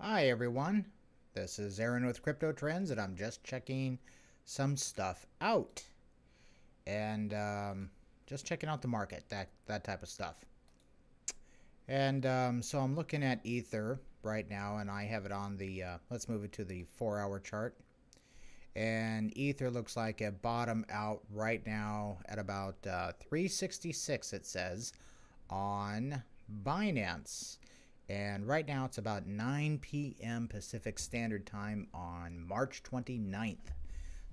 Hi everyone, this is Aaron with Crypto Trends, and I'm just checking some stuff out, and just checking out the market, that type of stuff. And so I'm looking at Ether right now, and I have it on the. Let's move it to the 4-hour chart. And Ether looks like it bottomed out right now at about 366. It says on Binance. And right now it's about 9 p.m. Pacific Standard Time on March 29th.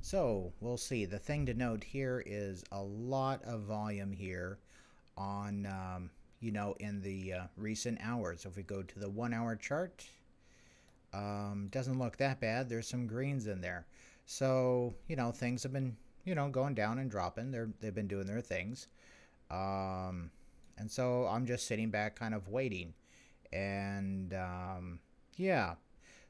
So we'll see. The thing to note here is a lot of volume here on, in the recent hours. If we go to the 1-hour chart, doesn't look that bad. There's some greens in there. So, things have been, going down and dropping. They've been doing their things. And so I'm just sitting back kind of waiting. And yeah,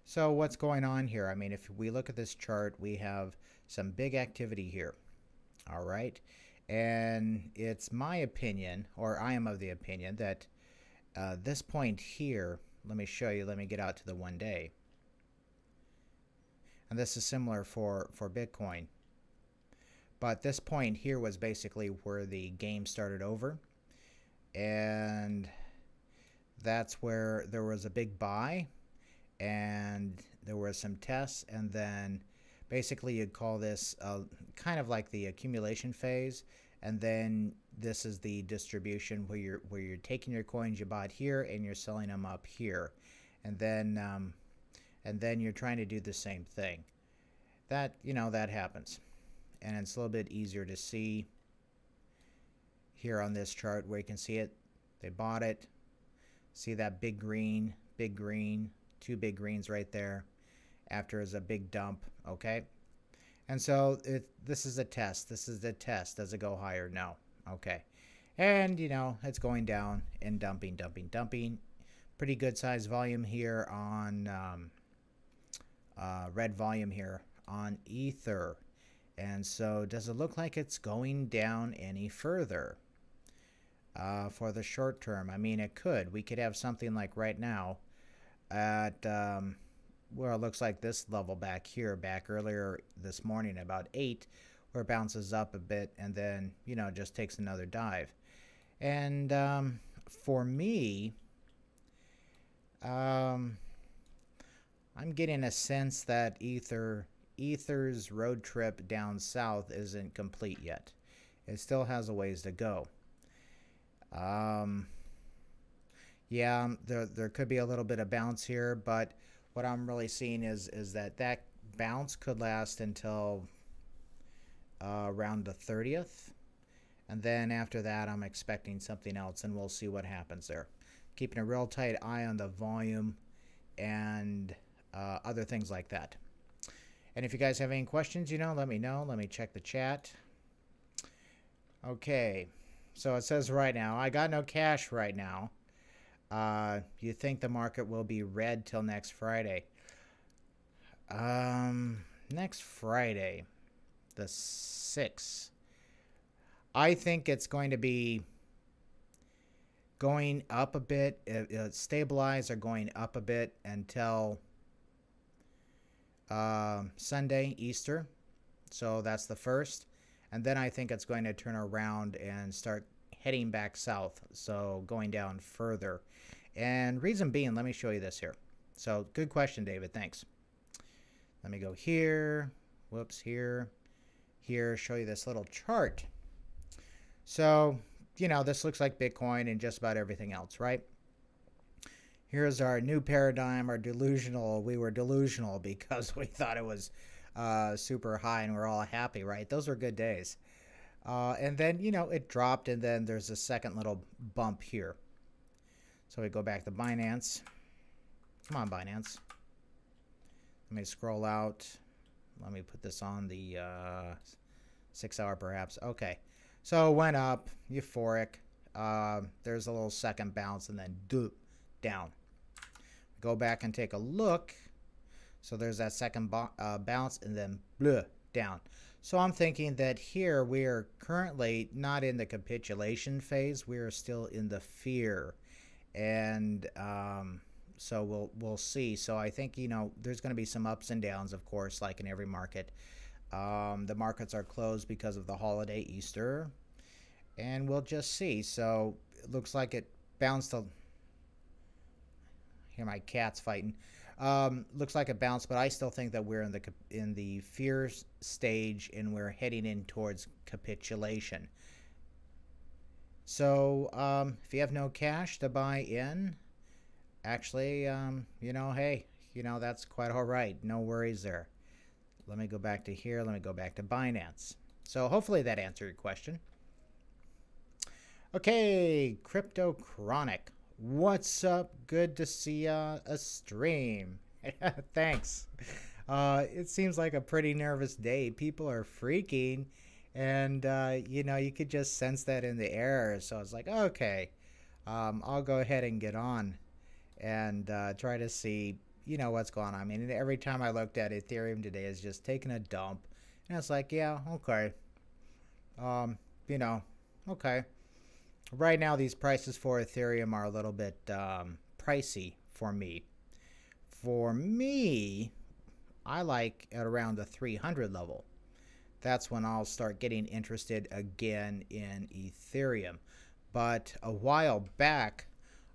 so what's going on here? I mean, if we look at this chart, we have some big activity here. All right. And it's my opinion, or I am of the opinion, that this point here, let me show you, let me get out to the 1 day. And this is similar for Bitcoin. But this point here was basically where the game started over. And that's where there was a big buy, and there were some tests, and then basically you'd call this kind of like the accumulation phase, and then this is the distribution where you're taking your coins you bought here and you're selling them up here, and then you're trying to do the same thing. That that happens, and it's a little bit easier to see here on this chart where you can see it. They bought it. See that big green, 2 big greens right there. After is a big dump, okay? And so this is a test. This is the test. Does it go higher? No. Okay. And, it's going down and dumping. Pretty good size volume here on red volume here on Ether. And so does it look like it's going down any further? For the short term, I mean, it could. We could have something like right now at, well, it looks like this level back here, back earlier this morning, about 8, where it bounces up a bit and then, just takes another dive. And for me, I'm getting a sense that Ether's road trip down south isn't complete yet. It still has a ways to go. Yeah, there could be a little bit of bounce here, but what I'm really seeing is that bounce could last until around the 30th, and then after that I'm expecting something else, and we'll see what happens there. Keeping a real tight eye on the volume and other things like that. And if you guys have any questions, let me know. Let me check the chat. Okay. So it says right now, I got no cash right now. You think the market will be red till next Friday? Next Friday, the 6th. I think it's going to be going up a bit, stabilize or going up a bit until Sunday, Easter. So that's the 1st. And then I think it's going to turn around and start heading back south, so going down further. And reason being, let me show you this here. So good question, David. Thanks. Let me go here. Whoops, here. Show you this little chart. So, this looks like Bitcoin and just about everything else, right? Here's our new paradigm, our delusional. We were delusional because we thought it was super high and we're all happy, right? Those were good days. And then, it dropped, and then there's a second little bump here. So we go back to Binance. Come on, Binance. Let me scroll out. Let me put this on the 6-hour perhaps. Okay. So it went up, euphoric. There's a little second bounce, and then down. Go back and take a look. So there's that second bounce, and then down. So I'm thinking that here we are currently not in the capitulation phase. We are still in the fear. And So we'll see. So I think, you know, there's going to be some ups and downs, of course, like in every market. The markets are closed because of the holiday Easter, and we'll just see. So it looks like it bounced a. Hear my cats fighting. Looks like it bounced, but I still think that we're in the fear stage, and we're heading in towards capitulation. So if you have no cash to buy in, actually, you know, hey, you know, that's quite all right. No worries there. Let me go back to here. Let me go back to Binance. So hopefully that answered your question. Okay, Crypto Chronic. What's up? Good to see a stream. Thanks. It seems like a pretty nervous day. People are freaking, and you know, you could just sense that in the air. So I was like, okay, I'll go ahead and get on and try to see, you know, what's going on. I mean, every time I looked at Ethereum today, it's just taking a dump, and it's like, yeah, okay, you know, okay. Right now, these prices for Ethereum are a little bit pricey for me. For me, I like at around the 300 level. That's when I'll start getting interested again in Ethereum. But a while back,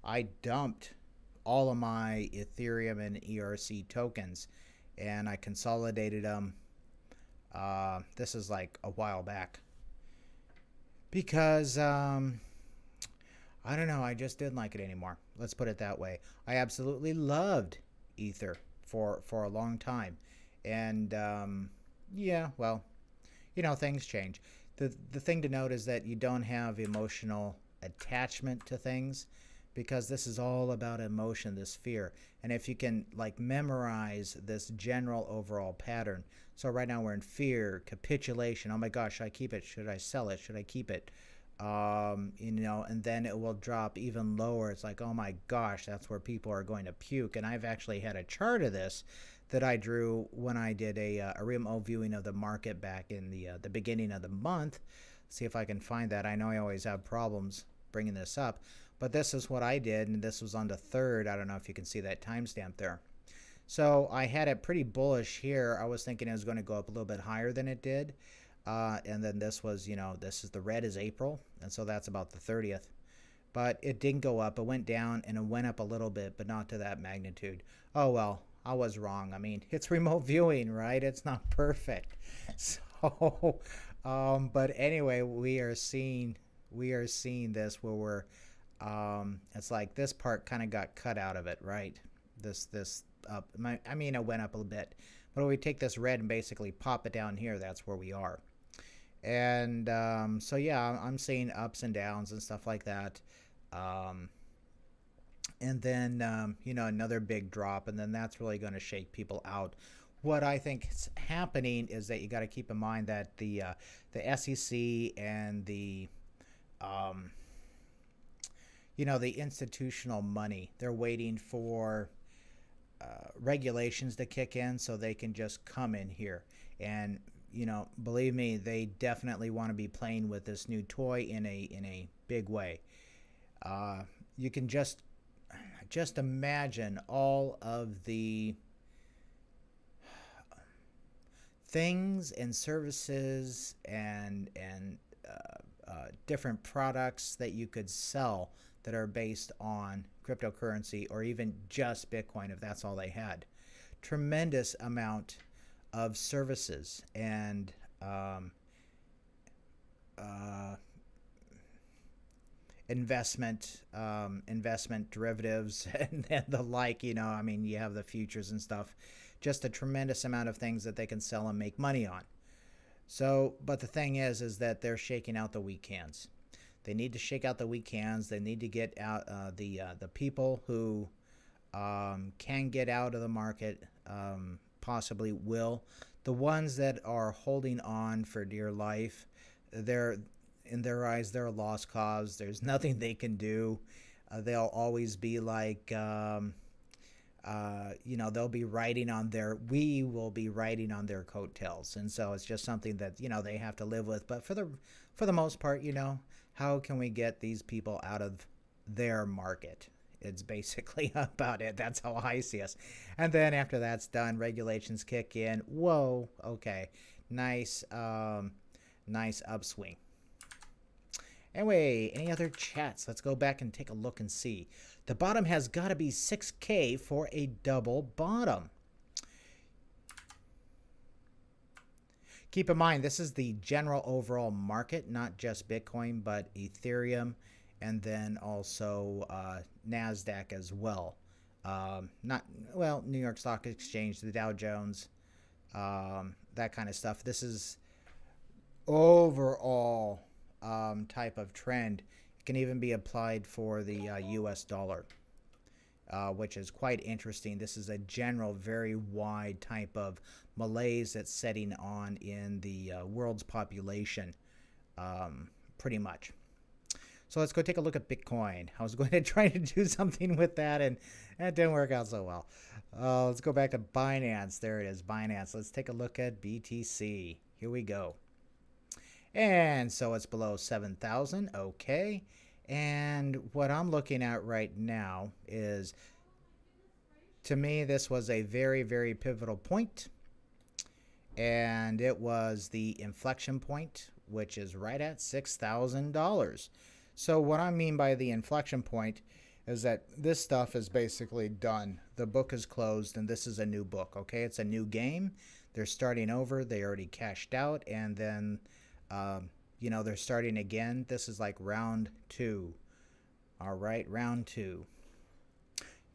I dumped all of my Ethereum and ERC tokens, and I consolidated them. This is like a while back. Because I don't know, I just didn't like it anymore. Let's put it that way. I absolutely loved Ether for a long time. And yeah, well, you know, things change. The thing to note is that you don't have emotional attachment to things, because this is all about emotion, this fear. And if you can like memorize this general overall pattern. So right now we're in fear, capitulation. Oh my gosh, should I keep it? Should I sell it? Should I keep it? You know, and then it will drop even lower. It's like, oh my gosh, that's where people are going to puke. And I've actually had a chart of this that I drew when I did a remote viewing of the market back in the beginning of the month. See if I can find that. I know I always have problems bringing this up, but this is what I did, and this was on the 3rd. I don't know if you can see that timestamp there. So I had it pretty bullish here. I was thinking it was going to go up a little bit higher than it did. And then this was, you know, this is the red is April, and so that's about the 30th. But it didn't go up. It went down, and it went up a little bit, but not to that magnitude. Oh, well, I was wrong. I mean, it's remote viewing, right? It's not perfect. So, but anyway, we are seeing this where we're, it's like this part kind of got cut out of it, right? This up, I mean, it went up a little bit. But when we take this red and basically pop it down here, that's where we are. And so, yeah, I'm seeing ups and downs and stuff like that. And then, you know, another big drop, and then that's really going to shake people out. What I think is happening is that you got to keep in mind that the SEC and the, you know, the institutional money, they're waiting for regulations to kick in so they can just come in here. And you know, believe me, they definitely want to be playing with this new toy in a big way. You can just imagine all of the things and services and different products that you could sell that are based on cryptocurrency, or even just Bitcoin if that's all they had. Tremendous amount of services and investment derivatives and the like, you know, I mean, you have the futures and stuff, just a tremendous amount of things that they can sell and make money on. So, but the thing is that they're shaking out the weak hands. They need to shake out the weak hands. They need to get out the people who can get out of the market, possibly will. The ones that are holding on for dear life, they're, in their eyes, they're a lost cause. There's nothing they can do. They'll always be like, you know, they'll be riding on their, we will be riding on their coattails. And so it's just something that, you know, they have to live with. But for the most part, you know, how can we get these people out of their market? it's basically about it. That's how I see us. And then after that's done, regulations kick in. Whoa, okay, nice, nice upswing. Anyway, any other chats? Let's go back and take a look and see. The bottom has got to be 6K for a double bottom. Keep in mind, this is the general overall market, not just Bitcoin, but Ethereum, and then also NASDAQ as well. New York Stock Exchange, the Dow Jones, that kind of stuff. This is overall type of trend. It can even be applied for the US dollar, which is quite interesting. This is a general, very wide type of malaise that's setting on in the world's population, pretty much. So let's go take a look at Bitcoin. I was going to try to do something with that, and it didn't work out so well. Let's go back to Binance. There it is, Binance. Let's take a look at BTC. Here we go. And so it's below 7,000. Okay. And what I'm looking at right now is, to me, this was a very, very pivotal point. And it was the inflection point, which is right at $6,000. So what I mean by the inflection point is that this stuff is basically done. The book is closed, and this is a new book, okay? It's a new game. They're starting over. They already cashed out, and then, you know, they're starting again. This is like round 2. All right, round 2. You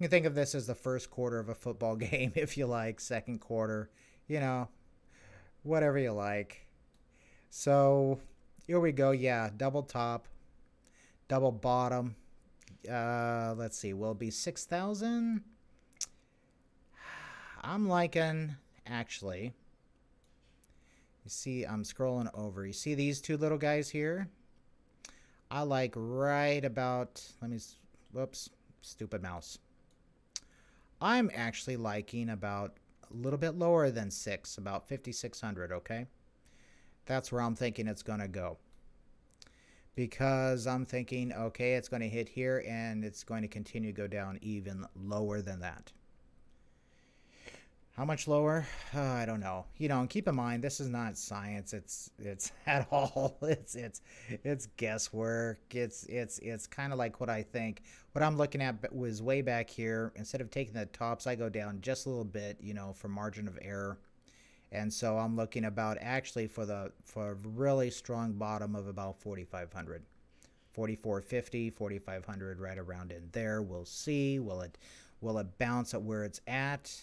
can think of this as the first quarter of a football game, if you like, second quarter, you know, whatever you like. So here we go. Yeah, double top, double bottom. Let's see, will it be 6,000? I'm liking, actually, you see, I'm scrolling over. You see these two little guys here? I like right about, whoops, stupid mouse. I'm actually liking about a little bit lower than 6, about 5,600, okay? That's where I'm thinking it's going to go. Because I'm thinking, okay, it's going to hit here, and it's going to continue to go down even lower than that. How much lower? I don't know. You know, and keep in mind, this is not science. It's at all. It's guesswork. It's kind of like what I think. What I'm looking at was way back here. Instead of taking the tops, I go down just a little bit, you know, for margin of error. And so I'm looking about actually for a really strong bottom of about 4,500, 4,450, 4,500, right around in there. We'll see. Will it bounce at where it's at?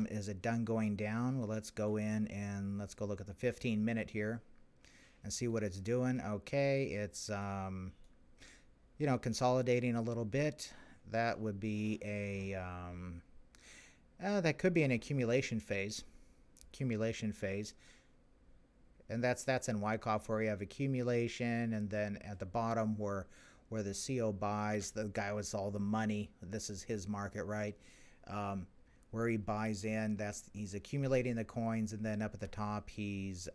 Is it done going down? Well, let's go in and let's go look at the 15-minute here and see what it's doing. Okay, it's you know, consolidating a little bit. That would be a that could be an accumulation phase. And that's in Wyckoff, where you have accumulation, and then at the bottom where the CO buys, the guy with all the money, this is his market, right? Where he buys in, he's accumulating the coins, and then up at the top he's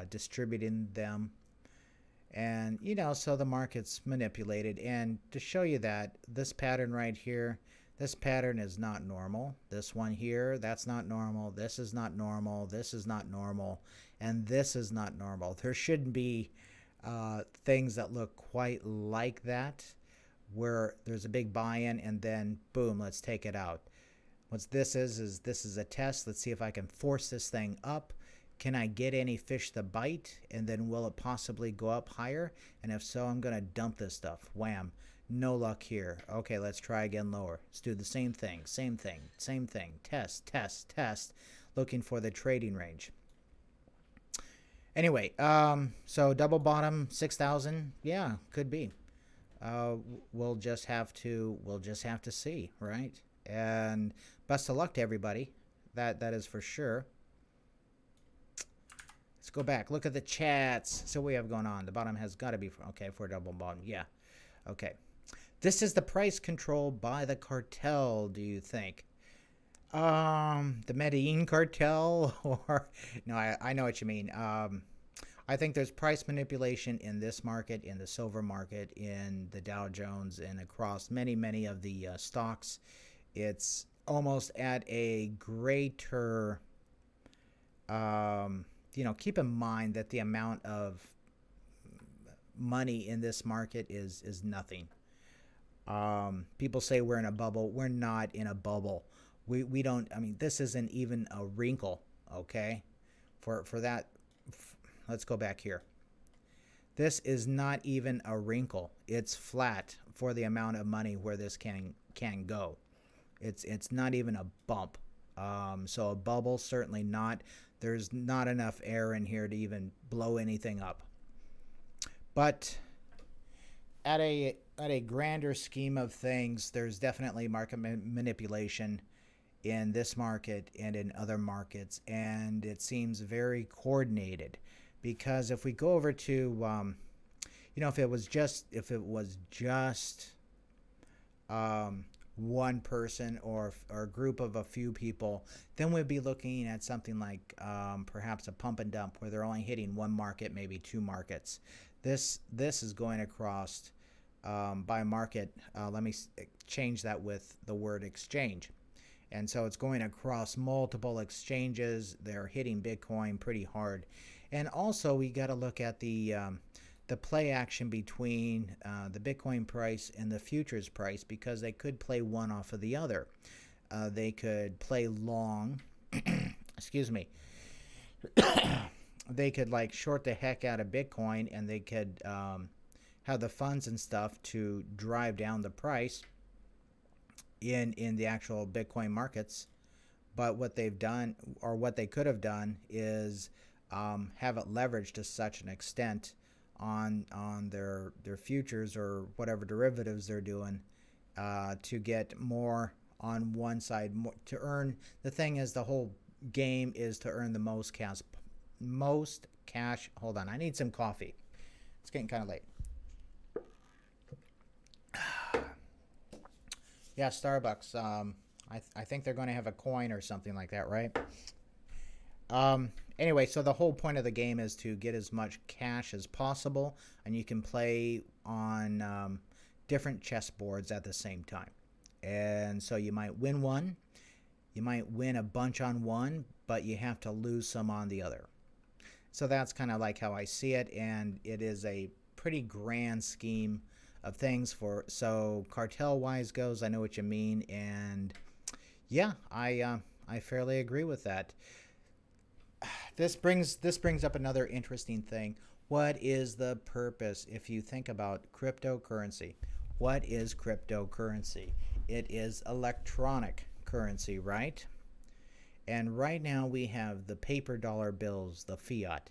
distributing them. And you know, so the market's manipulated. And to show you that, this pattern right here, this pattern is not normal. This one here, that's not normal. This is not normal. This is not normal. And this is not normal. There shouldn't be things that look quite like that, where there's a big buy-in and then boom, let's take it out. What this is this is a test. Let's see if I can force this thing up. Can I get any fish to bite? And then will it possibly go up higher? And if so, I'm going to dump this stuff. Wham. No luck here. Okay, let's try again lower. Let's do the same thing. Same thing. Same thing. Test, test, test. Looking for the trading range. Anyway, so double bottom 6,000. Yeah, could be. We'll just have to see, right? And best of luck to everybody. That is for sure. Let's go back. Look at the chats. So what we have going on. The bottom has got to be for a double bottom. Yeah. Okay. This is the price control by the cartel, do you think? The Medellin cartel, or no, I know what you mean. I think there's price manipulation in this market, in the silver market, in the Dow Jones, and across many of the stocks. It's almost at a greater, keep in mind that the amount of money in this market is nothing. People say we're in a bubble. We're not in a bubble. We don't, I mean, this isn't even a wrinkle, okay? For that, let's go back here. This is not even a wrinkle. It's flat for the amount of money where this can go. It's not even a bump. So a bubble, certainly not. There's not enough air in here to even blow anything up. But at a grander scheme of things, there's definitely market manipulation in this market and in other markets, and it seems very coordinated. Because if we go over to, if it was just one person or a group of a few people, then we'd be looking at something like perhaps a pump and dump where they're only hitting one market, maybe two markets. This is going across by market. Let me change that with the word exchange. And so it's going across multiple exchanges. They're hitting Bitcoin pretty hard. And also we got to look at the play action between the Bitcoin price and the futures price, because they could play one off of the other. They could play long, excuse me. They could like short the heck out of Bitcoin, and they could have the funds and stuff to drive down the price in the actual Bitcoin markets. But what they've done, or what they could have done, is have it leveraged to such an extent on their futures or whatever derivatives they're doing to get more on one side, more, to earn. The thing is, the whole game is to earn the most cash. Hold on, I need some coffee. It's getting kind of late. Yeah, Starbucks. I think they're going to have a coin or something like that, right? Anyway, so the whole point of the game is to get as much cash as possible, and you can play on different chessboards at the same time. And so you might win one, you might win a bunch on one, but you have to lose some on the other. So that's kind of like how I see it, and it is a pretty grand scheme of things. So cartel wise goes, I know what you mean, and yeah, I fairly agree with that. This brings up another interesting thing. What is the purpose? If you think about cryptocurrency, what is cryptocurrency? It is electronic currency, right? And right now we have the paper dollar bills, the fiat.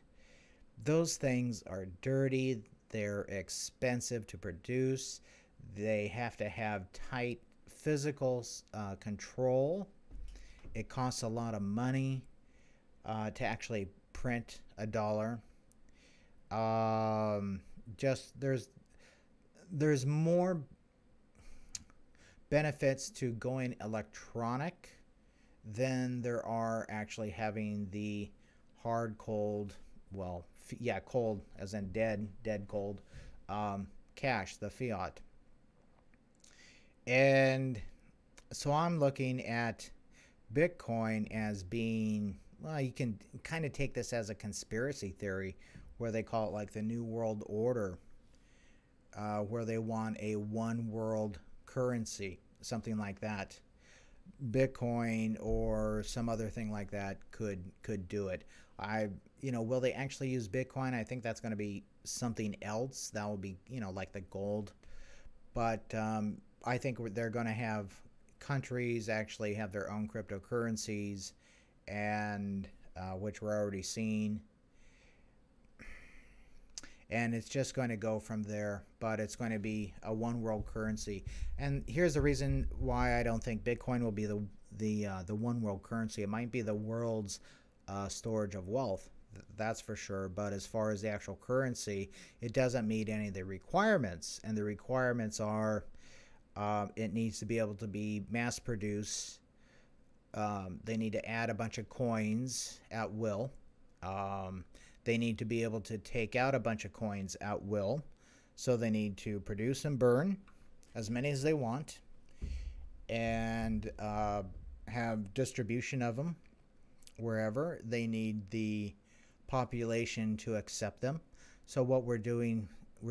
Those things are dirty. They're expensive to produce. They have to have tight physical control. It costs a lot of money to actually print a dollar. Just there's more benefits to going electronic than there are actually having the hard, cold, well, yeah, cold as in dead cold cash, the fiat. And so I'm looking at Bitcoin as being, well, you can kind of take this as a conspiracy theory, where they call it like the New World Order, where they want a one world currency, something like that. Bitcoin or some other thing like that could do it. Will they actually use Bitcoin? I think that's going to be something else. That will be, like the gold. But I think they're going to have countries actually have their own cryptocurrencies, and which we're already seeing. And it's just going to go from there, but it's going to be a one world currency. And here's the reason why I don't think Bitcoin will be the one world currency. It might be the world's storage of wealth, that's for sure. But as far as the actual currency, it doesn't meet any of the requirements. And the requirements are it needs to be able to be mass produced. They need to add a bunch of coins at will. They need to be able to take out a bunch of coins at will. So they need to produce and burn as many as they want, and have distribution of them wherever. They need the population to accept them. So what we're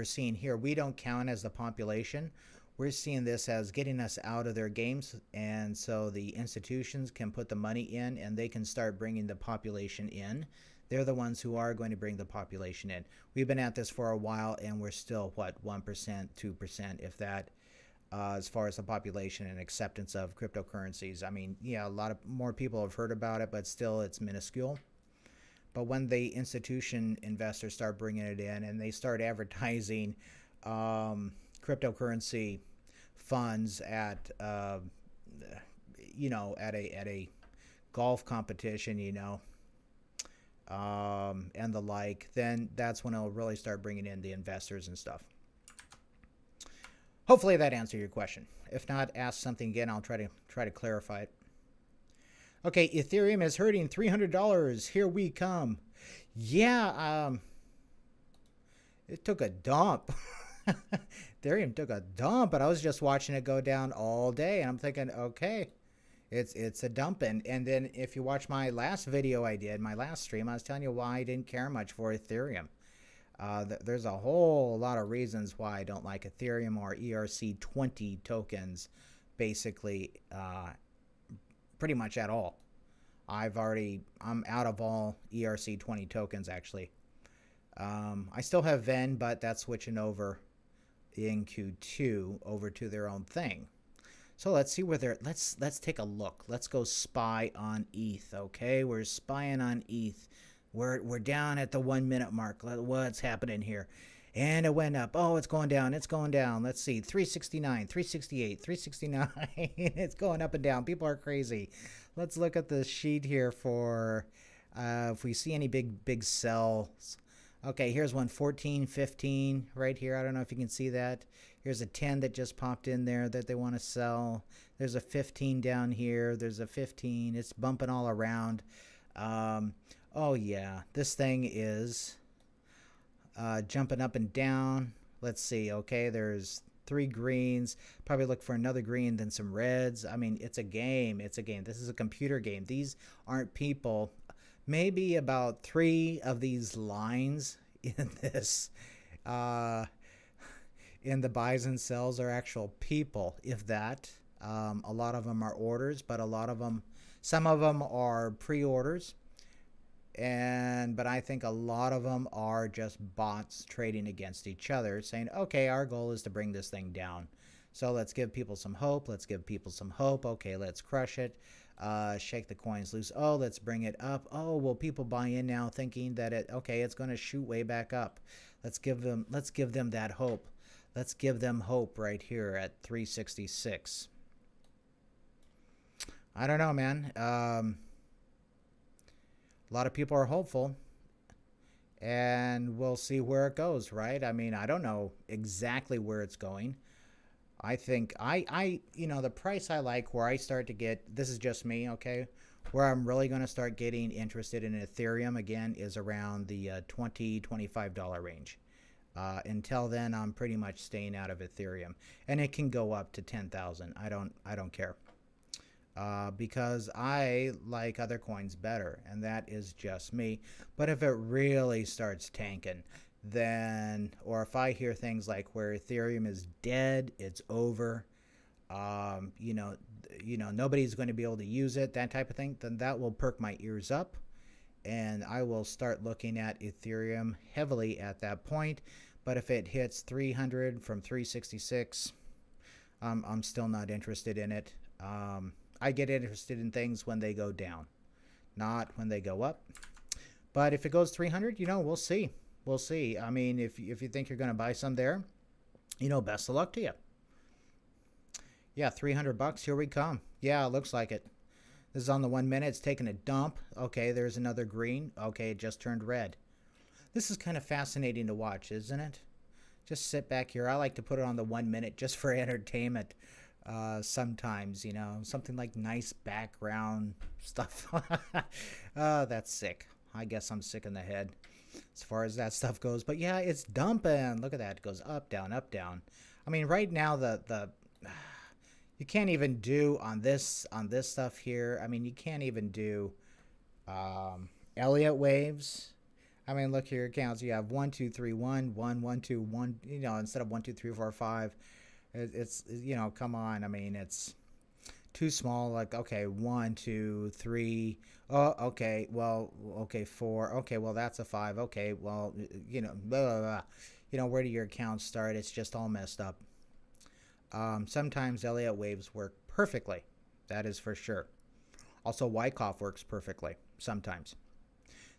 seeing here, we don't count as the population. We're seeing this as getting us out of their games, and so the institutions can put the money in and they can start bringing the population in. They're the ones who are going to bring the population in. We've been at this for a while, and we're still, what, 1%, 2%, if that, as far as the population and acceptance of cryptocurrencies. I mean, yeah, a lot of more people have heard about it, but still it's minuscule. But when the institution investors start bringing it in and they start advertising cryptocurrency funds at, you know, at a golf competition, you know, and the like, then that's when it'll really start bringing in the investors and stuff. Hopefully that answered your question. If not, ask something again. I'll try to clarify it. Okay, Ethereum is hurting $300. Here we come. Yeah, it took a dump. Ethereum took a dump, but I was just watching it go down all day, and I'm thinking, okay, it's a dumping. And then if you watch my last video I did, my last stream, I was telling you why I didn't care much for Ethereum. There's a whole lot of reasons why I don't like Ethereum or ERC20 tokens, basically, pretty much at all. I'm out of all ERC20 tokens, actually. I still have Ven, but that's switching over in Q2 over to their own thing. So let's see where they're, let's take a look. Let's go spy on ETH, okay? We're spying on ETH. We're down at the 1 minute mark. What's happening here? And it went up. Oh, it's going down. It's going down. Let's see. 369, 368, 369. It's going up and down. People are crazy. Let's look at the sheet here for if we see any big sells. Okay, here's one, 14, 15 right here. I don't know if you can see that. Here's a 10 that just popped in there that they want to sell. There's a 15 down here. There's a 15. It's bumping all around. Oh, yeah. This thing is jumping up and down. Let's see. Okay, there's 3 greens. Probably look for another green, then some reds. I mean, it's a game. It's a game. This is a computer game. These aren't people. Maybe about 3 of these lines in this, in the buys and sells are actual people, if that. A lot of them are orders, but a lot of them, some of them are pre-orders. But I think a lot of them are just bots trading against each other, saying, okay, our goal is to bring this thing down. So let's give people some hope. Let's give people some hope. Okay, let's crush it. Shake the coins loose. Oh, let's bring it up. Oh, well, people buy in now thinking that it's going to shoot way back up. Let's give them that hope. Let's give them hope right here at 366. I don't know, man. A lot of people are hopeful, and we'll see where it goes, right? I mean, I don't know exactly where it's going. I think you know, the price I like, where I start to get, this is just me, okay, where I'm really going to start getting interested in Ethereum again is around the $20, $25 range. Until then, I'm pretty much staying out of Ethereum, and it can go up to 10,000. I don't care. Because I like other coins better, and that is just me. But if it really starts tanking, then, or if I hear things like where Ethereum is dead, it's over, you know, nobody's going to be able to use it, that type of thing, then that will perk my ears up, and I will start looking at Ethereum heavily at that point. But if it hits 300 from 366, I'm still not interested in it. I get interested in things when they go down, not when they go up. But if it goes 300, you know, we'll see. We'll see. I mean, if you think you're going to buy some there, you know, best of luck to you. Yeah, 300 bucks. Here we come. Yeah, it looks like it. This is on the 1 minute. It's taking a dump. Okay, there's another green. Okay, it just turned red. This is kind of fascinating to watch, isn't it? Just sit back here. I like to put it on the 1 minute just for entertainment. Sometimes, you know, something like nice background stuff. That's sick. I guess I'm sick in the head as far as that stuff goes. But yeah, it's dumping. Look at that. It goes up, down, up, down. I mean, right now the you can't even do on this stuff here. I mean, you can't even do Elliott waves. I mean, look here, counts. You have 1, 2, 3, 1, 1, 1, 2, 1. You know, instead of 1, 2, 3, 4, 5. It's you know, come on. I mean, it's too small. Like, okay, 1, 2, 3. Oh, okay. Well, okay, 4. Okay, well, that's a 5. Okay, well, you know, blah, blah, blah. You know, where do your accounts start? It's just all messed up. Sometimes Elliott waves work perfectly. That is for sure. Also, Wyckoff works perfectly sometimes.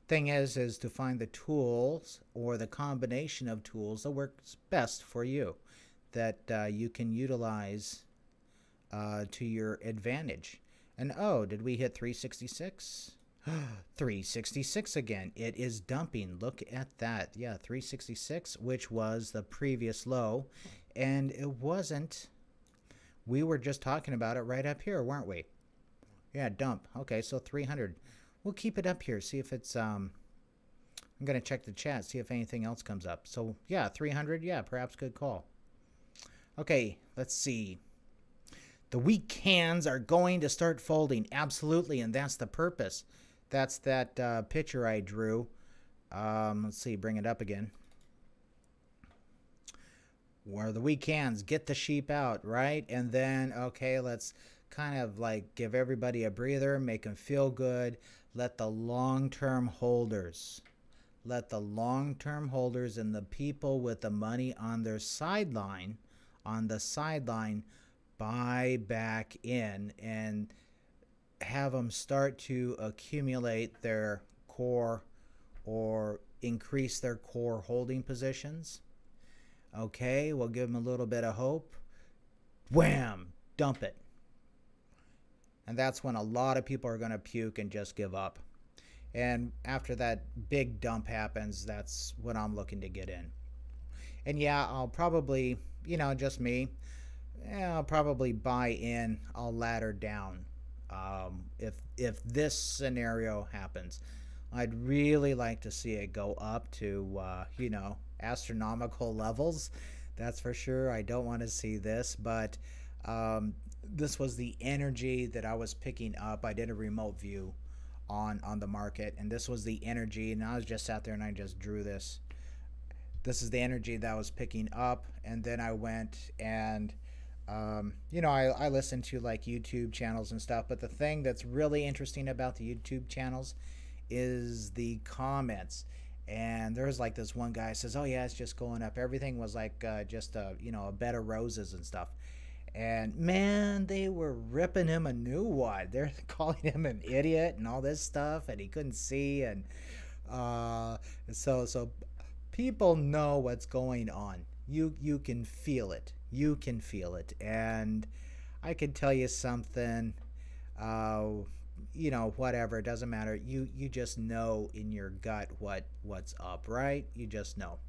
Thing is to find the tools or the combination of tools that works best for you, that you can utilize to your advantage. And oh, did we hit 366? 366 again. It is dumping. Look at that. Yeah, 366, which was the previous low. And it wasn't. We were just talking about it right up here, weren't we? Yeah, dump. Okay, so 300. We'll keep it up here. See if it's I'm going to check the chat, see if anything else comes up. So, yeah, 300. Yeah, perhaps good call. Okay, let's see. The weak cans are going to start folding. Absolutely, and that's the purpose. That's that picture I drew. Let's see, bring it up again. Where the weak cans, get the sheep out, right? And then, okay, let's kind of like give everybody a breather, make them feel good. Let the long-term holders, and the people with the money on their sideline, buy back in and have them start to accumulate their core or increase their core holding positions. Okay, we'll give them a little bit of hope. Wham! Dump it. And that's when a lot of people are going to puke and just give up. And after that big dump happens, that's when I'm looking to get in. And yeah, I'll probably, you know, just me, I'll probably buy in. I'll ladder down. If this scenario happens, I'd really like to see it go up to, you know, astronomical levels. That's for sure. I don't want to see this, but this was the energy that I was picking up. I did a remote view on the market, and this was the energy, and I was just sat there and I just drew this. This is the energy that I was picking up, and then I went and you know, I listen to like YouTube channels and stuff, but the thing that's really interesting about the YouTube channels is the comments. And there's like this one guy says, oh yeah, it's just going up. Everything was like just you know, a bed of roses and stuff. And man, they were ripping him a new one. They're calling him an idiot and all this stuff, and he couldn't see. And so people know what's going on. You can feel it. You can feel it. And I can tell you something. You know, whatever, it doesn't matter. You just know in your gut what's up, right? You just know.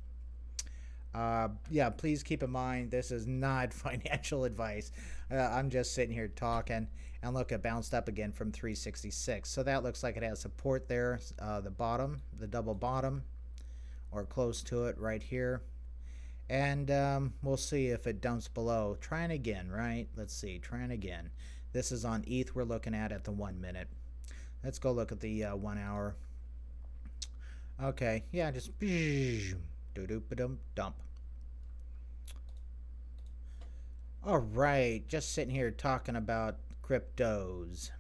Yeah, please keep in mind, this is not financial advice. I'm just sitting here talking, and look, it bounced up again from 366. So that looks like it has support there, the bottom, the double bottom, or close to it right here. And we'll see if it dumps below. Trying again, right? Let's see, trying again. This is on ETH we're looking at the 1 minute. Let's go look at the 1 hour. Okay, yeah, just dump. All right, just sitting here talking about cryptos.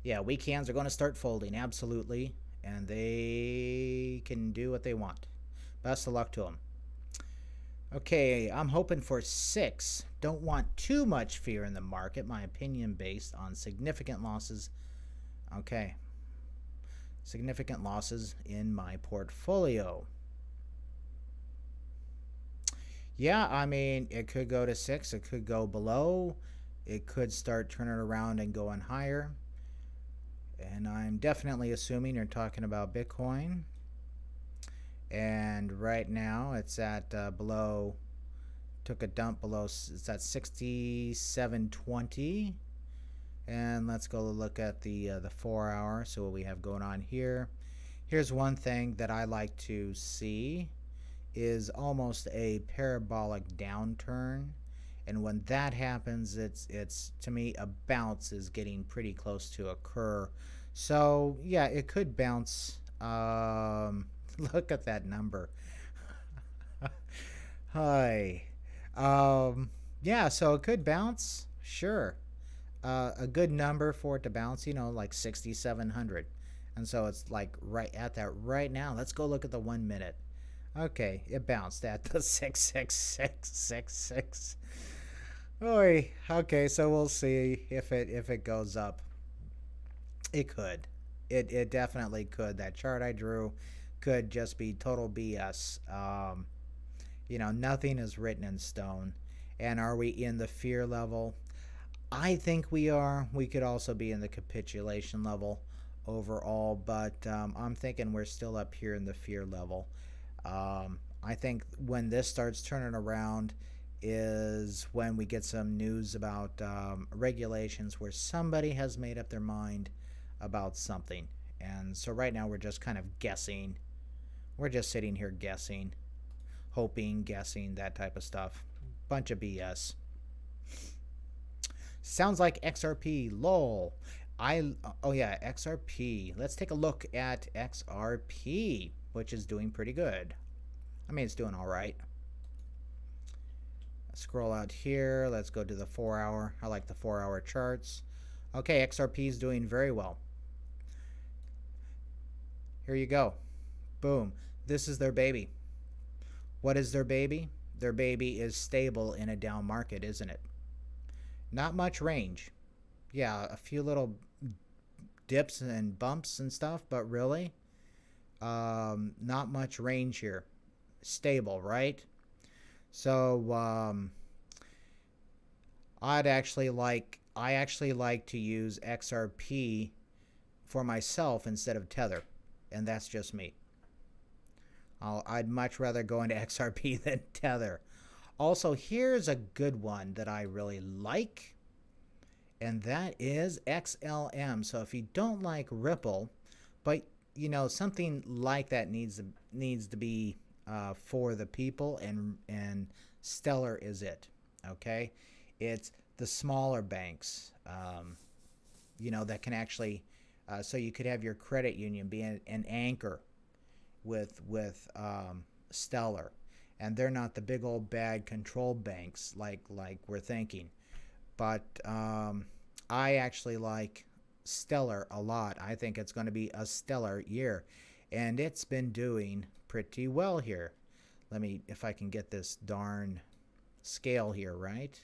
Yeah, weak hands are going to start folding, absolutely, and they can do what they want. Best of luck to them. Okay, I'm hoping for 6. Don't want too much fear in the market. My opinion based on significant losses. Okay. Significant losses in my portfolio. Yeah, I mean, it could go to 6. It could go below. It could start turning around and going higher. And I'm definitely assuming you're talking about Bitcoin. And right now it's at below, took a dump below, it's at 67.20. And let's go look at the 4 hour. So what we have going on here. Here's one thing that I like to see is almost a parabolic downturn. And when that happens, it's to me a bounce is getting pretty close to occur. So yeah, it could bounce. Look at that number. Hi. Yeah, so it could bounce. Sure. A good number for it to bounce, you know, like 6,700. And so it's like right at that right now. Let's go look at the 1 minute. Okay, it bounced at the 66666. Oy. Okay, so we'll see if it goes up. It could. It definitely could. That chart I drew could just be total BS. You know, nothing is written in stone. And are we in the fear level? I think we are. We could also be in the capitulation level overall, but I'm thinking we're still up here in the fear level. I think when this starts turning around is when we get some news about regulations where somebody has made up their mind about something. And so right now we're just kind of guessing. We're just sitting here guessing, hoping, guessing, that type of stuff. Bunch of BS. Sounds like XRP. Lol. Oh yeah, XRP. Let's take a look at XRP, which is doing pretty good. I mean, it's doing all right. Scroll out here. Let's go to the 4 hour. I like the 4 hour charts. Okay, XRP is doing very well. Here you go. Boom. This is their baby. What is their baby? Their baby is stable in a down market, isn't it? Not much range. Yeah, a few little dips and bumps and stuff, but really, not much range here. Stable, right? So, I actually like to use XRP for myself instead of Tether, and that's just me. I'd much rather go into XRP than Tether. Also, here's a good one that I really like, and that is XLM. So if you don't like Ripple, but you know something like that needs to be for the people, and Stellar is it. Okay, it's the smaller banks, you know, that can actually, so you could have your credit union be an anchor with Stellar, and they're not the big old bad control banks like we're thinking. But I actually like Stellar a lot. I think it's going to be a stellar year, and it's been doing pretty well here. Let me, if I can get this darn scale here right.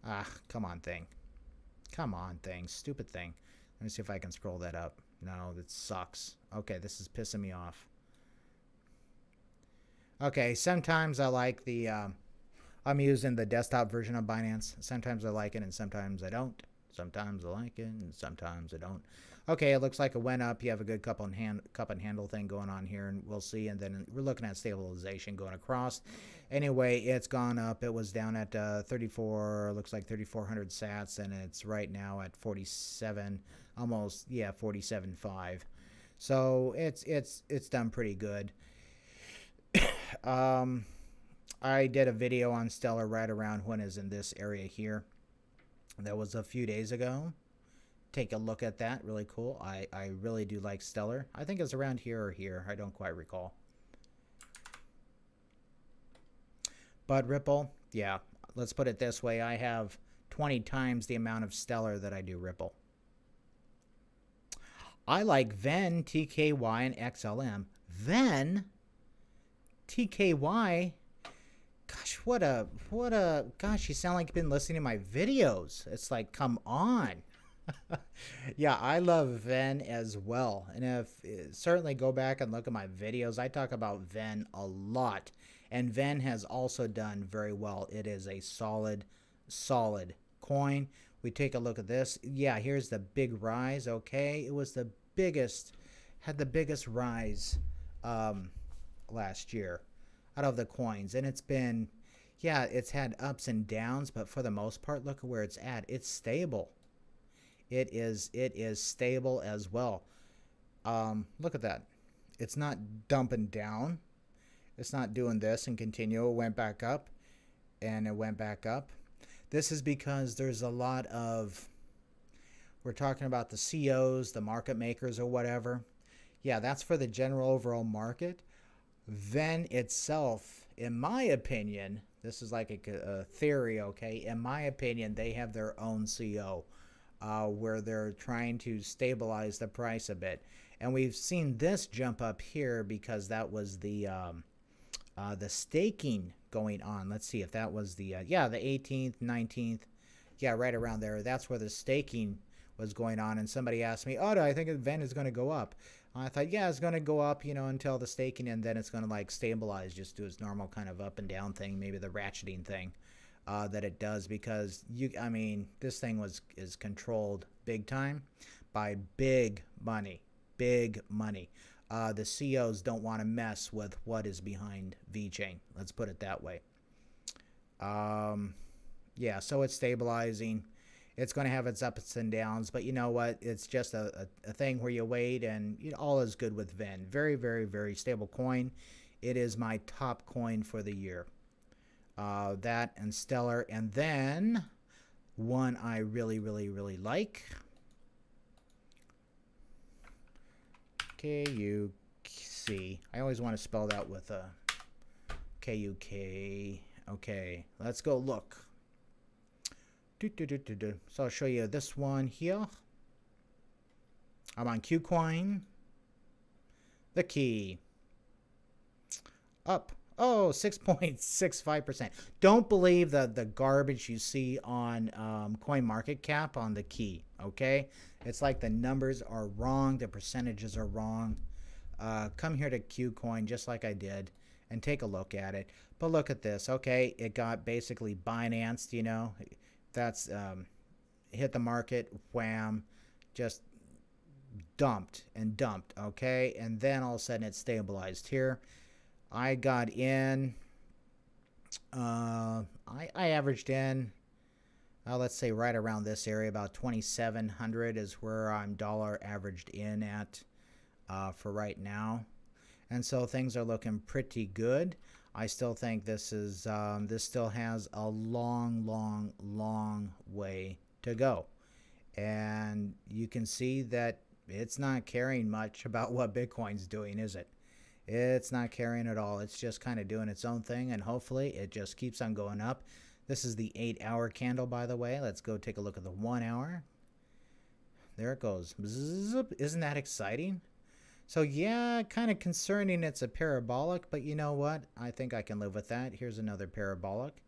Ah, come on thing. Come on thing. Stupid thing. Let me see if I can scroll that up. No, that sucks. Okay, this is pissing me off. Okay, sometimes I like the, I'm using the desktop version of Binance. Sometimes I like it and sometimes I don't. Sometimes I like it and sometimes I don't. Okay, it looks like it went up. You have a good cup and handle thing going on here, and we'll see. And then we're looking at stabilization going across. Anyway, it's gone up. It was down at 34, looks like 3,400 sats, and it's right now at 47, almost, yeah, 47.5. So it's done pretty good. I did a video on Stellar right around when it's in this area here. That was a few days ago. Take a look at that. Really cool. I really do like Stellar. I think it's around here or here. I don't quite recall. But Ripple, yeah, let's put it this way. I have 20 times the amount of Stellar that I do Ripple. I like Ven, TKY, and XLM. Ven, TKY, gosh, you sound like you've been listening to my videos. It's like, come on. Yeah, I love Ven as well. And certainly go back and look at my videos. I talk about Ven a lot. And Ven has also done very well. It is a solid coin. We take a look at this. Yeah, here's the big rise. Okay, it was the biggest, had the biggest rise last year out of the coins. And it's been, yeah, it's had ups and downs, but for the most part, look at where it's at. It's stable. It is stable as well. Look at that. It's not dumping down. It's not doing this and continue. It went back up and it went back up. This is because there's a lot of, we're talking about the COs, the market makers or whatever. Yeah, that's for the general overall market. Then itself, in my opinion, this is like a theory, okay? In my opinion, they have their own CO where they're trying to stabilize the price a bit. And we've seen this jump up here because that was the staking going on. Let's see if that was the, yeah, the 18th, 19th. Yeah, right around there. That's where the staking was going on. And somebody asked me, oh, do I think VEN is going to go up? I thought, yeah, it's going to go up, you know, until the staking, and then it's going to like stabilize, just do its normal kind of up and down thing, maybe the ratcheting thing that it does, because I mean, this thing is controlled big time by big money, big money. The COs don't want to mess with what is behind VeChain. Let's put it that way. Yeah, so it's stabilizing. It's going to have its ups and downs, but you know what? It's just a thing where you wait, and you know, all is good with VEN. Very, very, very stable coin. It is my top coin for the year. That and Stellar, and then one I really, really, really like. KUC. I always want to spell that with a KUK. Okay, let's go look. So I'll show you this one here. I'm on KuCoin. The key. Up. Oh, 6.65%. Don't believe the garbage you see on CoinMarketCap on the key, okay? It's like the numbers are wrong. The percentages are wrong. Come here to KuCoin just like I did and take a look at it. But look at this, okay? It got basically Binance, you know. That's hit the market, wham, just dumped and dumped, okay? And then all of a sudden it stabilized here. I got in, I averaged in, let's say right around this area, about 2,700 is where I'm dollar averaged in at for right now. And so things are looking pretty good. I still think this is this still has a long, long, long way to go. And you can see that it's not caring much about what Bitcoin's doing, is it? It's not caring at all. It's just kind of doing its own thing, and hopefully it just keeps on going up. This is the 8-hour candle, by the way. Let's go take a look at the 1 hour. There it goes. Bzzz, isn't that exciting? So yeah, kind of concerning it's a parabolic, but you know what? I think I can live with that. Here's another parabolic.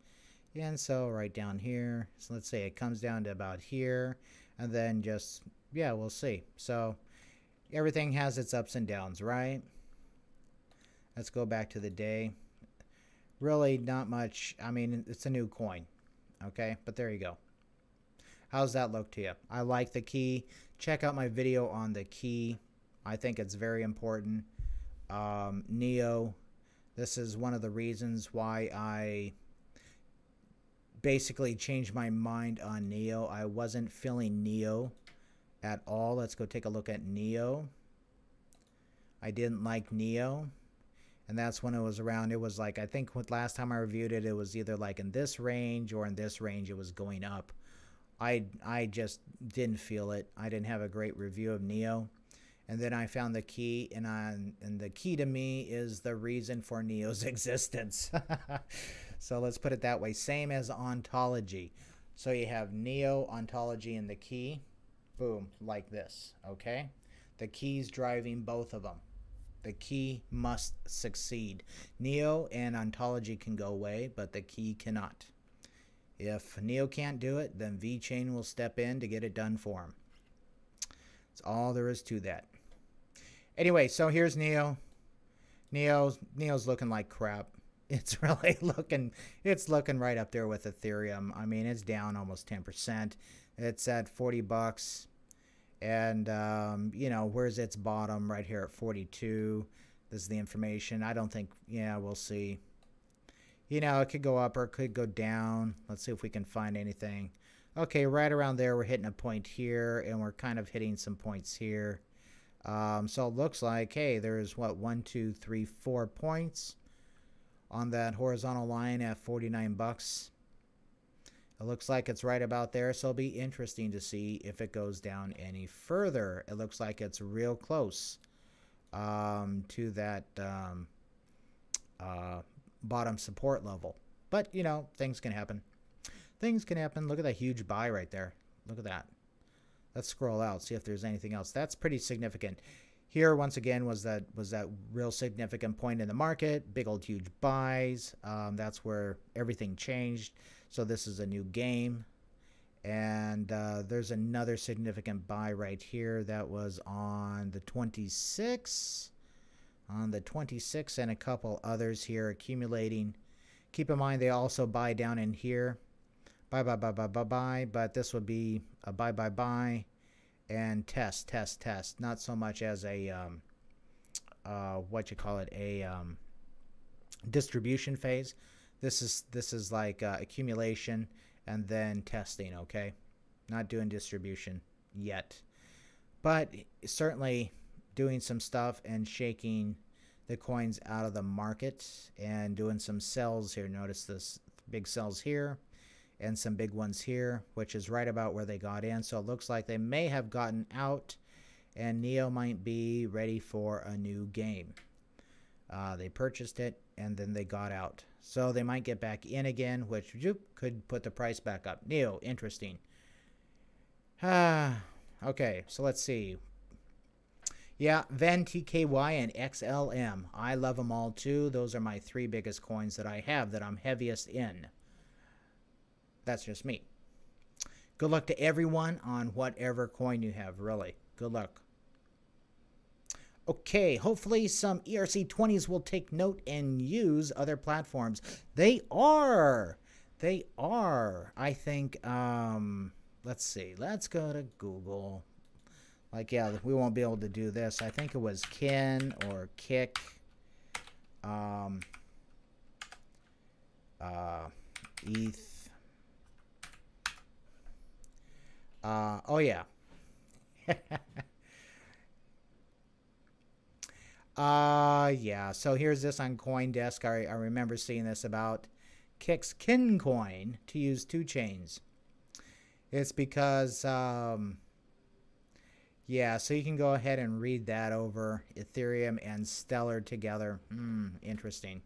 And so right down here, so let's say it comes down to about here, and then just, yeah, we'll see. So everything has its ups and downs, right? Let's go back to the day. Really not much. I mean, it's a new coin, okay? But there you go. How's that look to you? I like the key. Check out my video on the key. I think it's very important. NEO. This is one of the reasons why I basically changed my mind on NEO. I wasn't feeling NEO at all. Let's go take a look at NEO. I didn't like NEO. And that's when it was around, it was like, I think last time I reviewed it, it was either like in this range or in this range, it was going up. I just didn't feel it. I didn't have a great review of NEO. And then I found the key, and the key to me is the reason for NEO's existence. So let's put it that way. Same as ontology. So you have NEO, ontology, and the key. Boom, like this, okay? The key's driving both of them. The key must succeed. NEO and ontology can go away, but the key cannot. If NEO can't do it, then VeChain will step in to get it done for him. That's all there is to that. Anyway, so here's NEO. NEO's looking like crap. It's really looking, it's looking right up there with Ethereum. I mean, it's down almost 10%. It's at 40 bucks. And, you know, where's its bottom? Right here at 42. This is the information. I don't think, yeah, we'll see. You know, it could go up or it could go down. Let's see if we can find anything. Okay, right around there, we're hitting a point here, and we're kind of hitting some points here. So it looks like, hey, there's what, 1, 2, 3, 4 points on that horizontal line at 49 bucks. It looks like it's right about there, so it'll be interesting to see if it goes down any further. It looks like it's real close to that bottom support level. But, you know, things can happen. Things can happen. Look at that huge buy right there. Look at that. Let's scroll out, see if there's anything else. That's pretty significant. Here, once again, was that real significant point in the market. Big old huge buys. That's where everything changed. So this is a new game. And there's another significant buy right here. That was on the 26th. On the 26th, and a couple others here accumulating. Keep in mind, they also buy down in here. Buy, but this would be a buy, and test. Not so much as a, what you call it, a distribution phase. This is like accumulation and then testing, okay? Not doing distribution yet. But certainly doing some stuff and shaking the coins out of the market and doing some sells here. Notice this big sells here and some big ones here, which is right about where they got in. So it looks like they may have gotten out, and Neo might be ready for a new game. They purchased it, and then they got out. So they might get back in again, which could put the price back up. Neo, interesting. Okay, so let's see. Yeah, VEN, TKY, and XLM. I love them all too. Those are my 3 biggest coins that I have that I'm heaviest in. That's just me. Good luck to everyone on whatever coin you have, really. Good luck. Okay, hopefully some ERC20s will take note and use other platforms. They are. They are. I think, let's see. Let's go to Google. Like, yeah, we won't be able to do this. I think it was Kin or Kick. ETH. Oh, yeah. Yeah, so here's this on CoinDesk. I remember seeing this about Kick's Kin coin to use 2 chains. It's because, yeah, so you can go ahead and read that over. Ethereum and Stellar together. Interesting.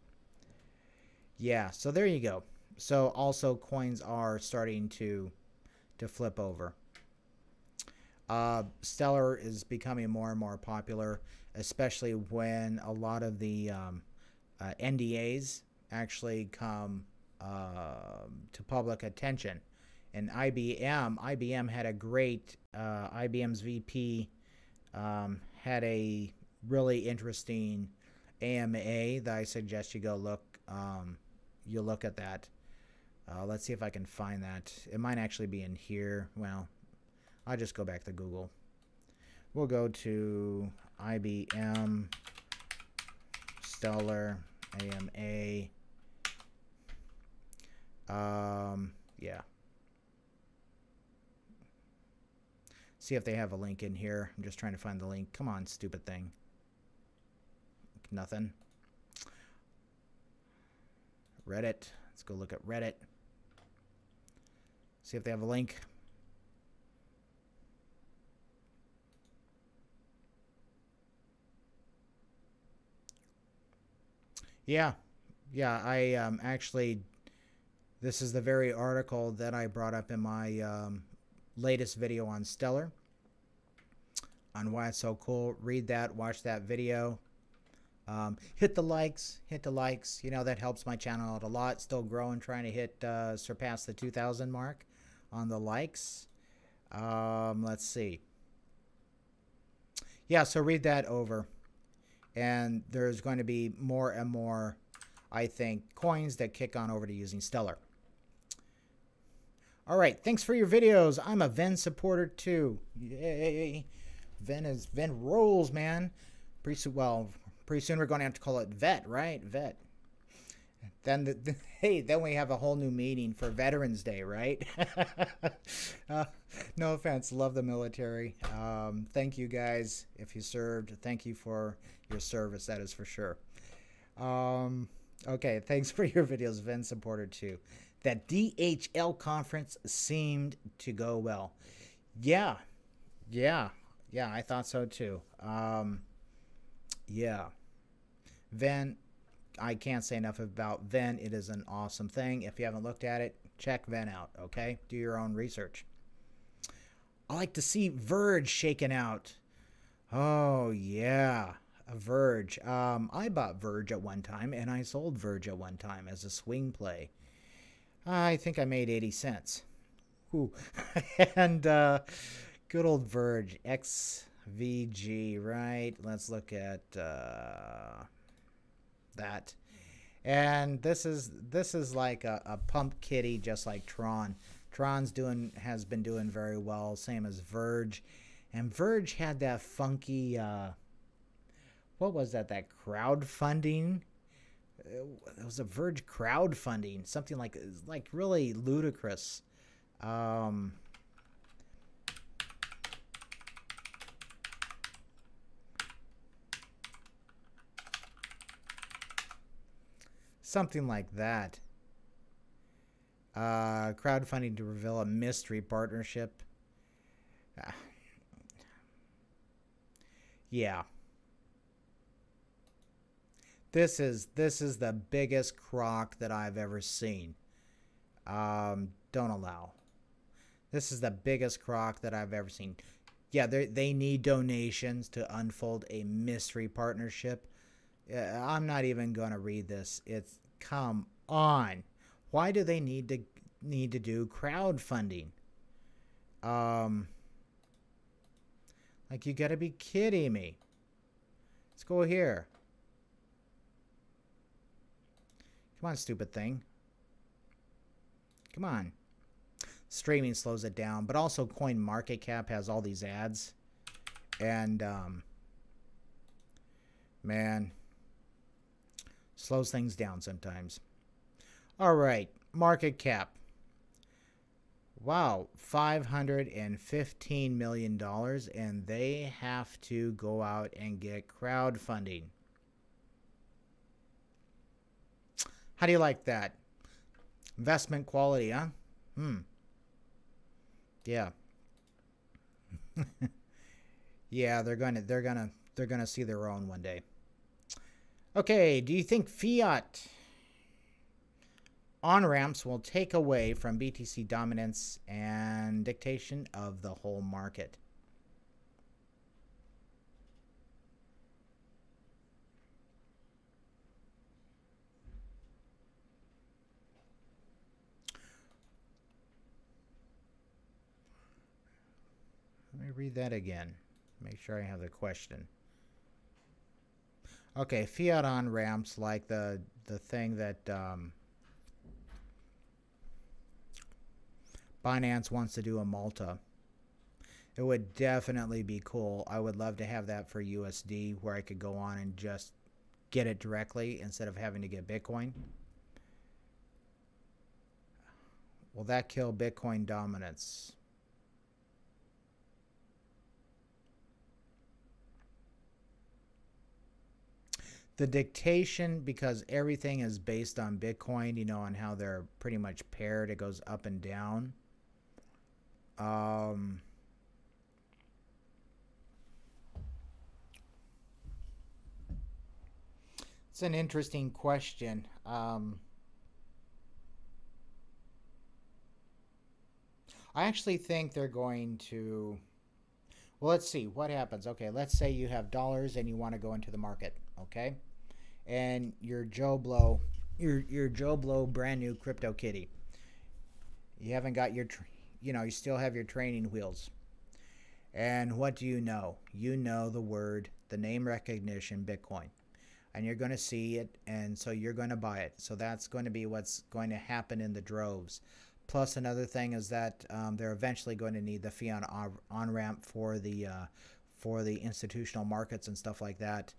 Yeah, so there you go. So also coins are starting to flip over. Stellar is becoming more and more popular, especially when a lot of the NDAs actually come to public attention. And IBM had a great, IBM's VP had a really interesting AMA that I suggest you go look, you look at that. Let's see if I can find that. It might actually be in here. Well, I'll just go back to Google. We'll go to IBM, Stellar, AMA. Yeah. See if they have a link in here. I'm just trying to find the link. Come on, stupid thing. Nothing. Reddit. Let's go look at Reddit. See if they have a link. Yeah. Yeah, I actually, this is the very article that I brought up in my latest video on Stellar, on why it's so cool. Read that, watch that video. Hit the likes, you know, that helps my channel out a lot. Still growing, trying to hit surpass the 2,000 mark on the likes. Let's see. Yeah, so read that over, and there's going to be more and more, I think, coins that kick on over to using Stellar. All right, thanks for your videos. I'm a VEN supporter too. Yay. VEN rolls, man. Pretty soon we're going to have to call it VET, right? VET. Hey, then we have a whole new meeting for Veterans Day, right? uh, no offense, love the military. Thank you guys if you served. Thank you for your service, that is for sure. Okay, thanks for your videos, Vin supporter too. That DHL conference seemed to go well. Yeah, yeah, yeah, I thought so too. Yeah, Vin, I can't say enough about Ven. It is an awesome thing. If you haven't looked at it, check Ven out, okay? Do your own research. I like to see Verge shaken out. Oh, yeah. A Verge. I bought Verge at one time, and I sold Verge at one time as a swing play. I think I made 80 cents. Ooh. And good old Verge. XVG, right? Let's look at that. And this is like a pump kitty, just like Tron. Has been doing very well, same as Verge. And Verge had that funky what was that crowdfunding? It was a Verge crowdfunding, something like really ludicrous. Something like that. Crowdfunding to reveal a mystery partnership. Yeah. This is the biggest crock that I've ever seen. Don't allow. This is the biggest crock that I've ever seen. Yeah, they need donations to unfold a mystery partnership. I'm not even going to read this. It's come on. Why do they need to do crowdfunding? Like, you got to be kidding me. Let's go here. Come on, stupid thing. Come on. Streaming slows it down, but also CoinMarketCap has all these ads. And man, slows things down sometimes. All right, market cap. Wow, $515 million, and they have to go out and get crowdfunding. How do you like that? Investment quality, huh? Yeah. Yeah, they're gonna see their own one day. Okay, do you think fiat on-ramps will take away from BTC dominance and dictation of the whole market? Let me read that again. Make sure I have the question. Okay, fiat on-ramps, like the thing that Binance wants to do in Malta. It would definitely be cool. I would love to have that for USD, where I could go on and just get it directly instead of having to get Bitcoin. Will that kill Bitcoin dominance? The dictation, because everything is based on Bitcoin, you know, on how they're pretty much paired. It goes up and down. It's an interesting question. I actually think they're going to... Well, let's see what happens. Okay, let's say you have dollars and you want to go into the market, okay? And you're Joe Blow, you're Joe Blow, brand new crypto kitty. You haven't got your, you still have your training wheels. And what do you know? You know the name recognition, Bitcoin. And you're going to see it, and so you're going to buy it. So that's going to be what's going to happen in the droves. Plus, another thing is that they're eventually going to need the fiat on-ramp for the institutional markets and stuff like that.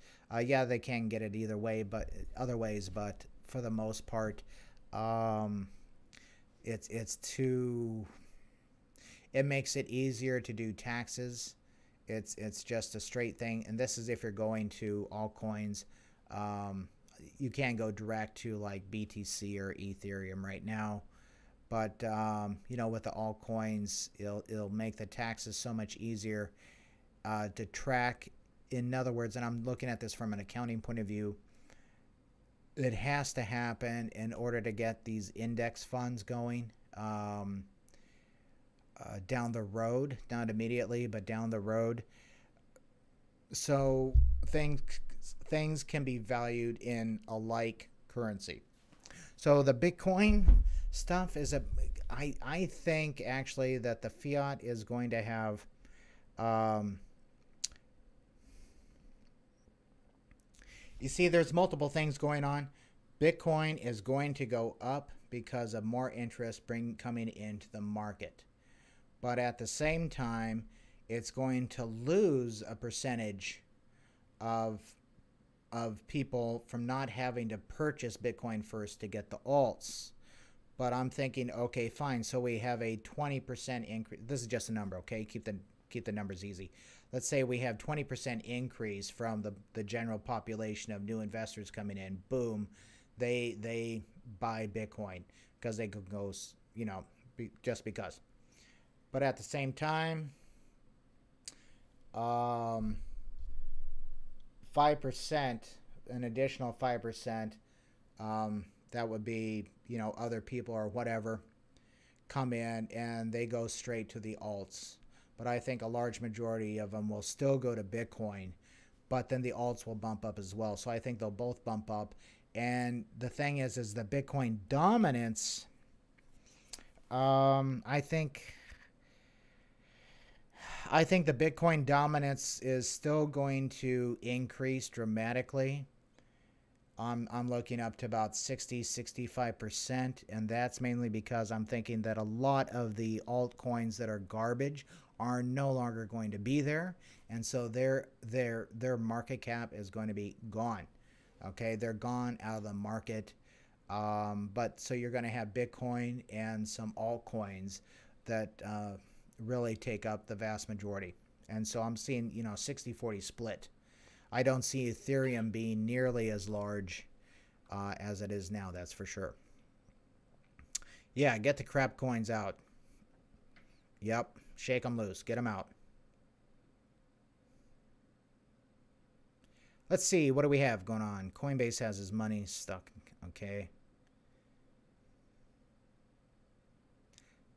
Yeah, they can get it either way, but other ways. But for the most part. It's too. It makes it easier to do taxes. It's just a straight thing, and this is if you're going to altcoins. You can't go direct to like BTC or Ethereum right now, but you know, with the altcoins, it'll make the taxes so much easier to track. In other words, and I'm looking at this from an accounting point of view, it has to happen in order to get these index funds going down the road, not immediately, but down the road. So things can be valued in a like currency. So the Bitcoin stuff is I think actually that the fiat is going to have you see, there's multiple things going on. Bitcoin is going to go up because of more interest coming into the market. But at the same time, it's going to lose a percentage of people from not having to purchase Bitcoin first to get the alts. But I'm thinking, okay, fine. So we have a 20% increase. This is just a number, okay? Keep the numbers easy. Let's say we have 20% increase from the general population of new investors coming in. Boom, they buy Bitcoin because they could go, you know, just because. But at the same time, 5%, an additional 5%, that would be, you know, other people or whatever come in and they go straight to the alts. But I think a large majority of them will still go to Bitcoin, but then the alts will bump up as well. So I think they'll both bump up. And the thing is the Bitcoin dominance, I think the Bitcoin dominance is still going to increase dramatically. I'm looking up to about 65%, and that's mainly because I'm thinking that a lot of the altcoins that are garbage are no longer going to be there, and so their market cap is going to be gone. Okay, they're gone out of the market. But so you're going to have Bitcoin and some altcoins that really take up the vast majority. And so I'm seeing, you know, 60-40 split. I don't see Ethereum being nearly as large as it is now, that's for sure. Yeah, get the crap coins out. Yep, shake them loose, get them out. Let's see, what do we have going on? Coinbase has his money stuck, okay.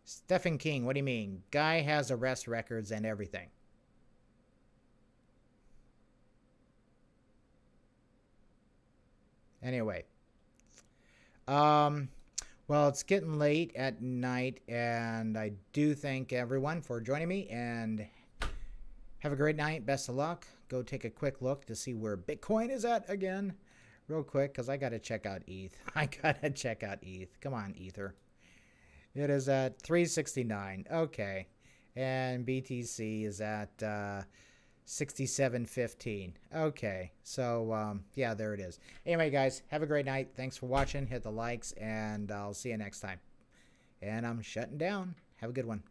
Stephen King, what do you mean? Guy has arrest records and everything. Anyway. Well, it's getting late at night, and I do thank everyone for joining me, and have a great night. Best of luck. Go take a quick look to see where Bitcoin is at again, real quick, because I got to check out ETH. I got to check out ETH. Come on, Ether. It is at 369. Okay. And BTC is at 67.15. Okay. So, yeah, there it is. Anyway, guys, have a great night. Thanks for watching. Hit the likes, and I'll see you next time. And I'm shutting down. Have a good one.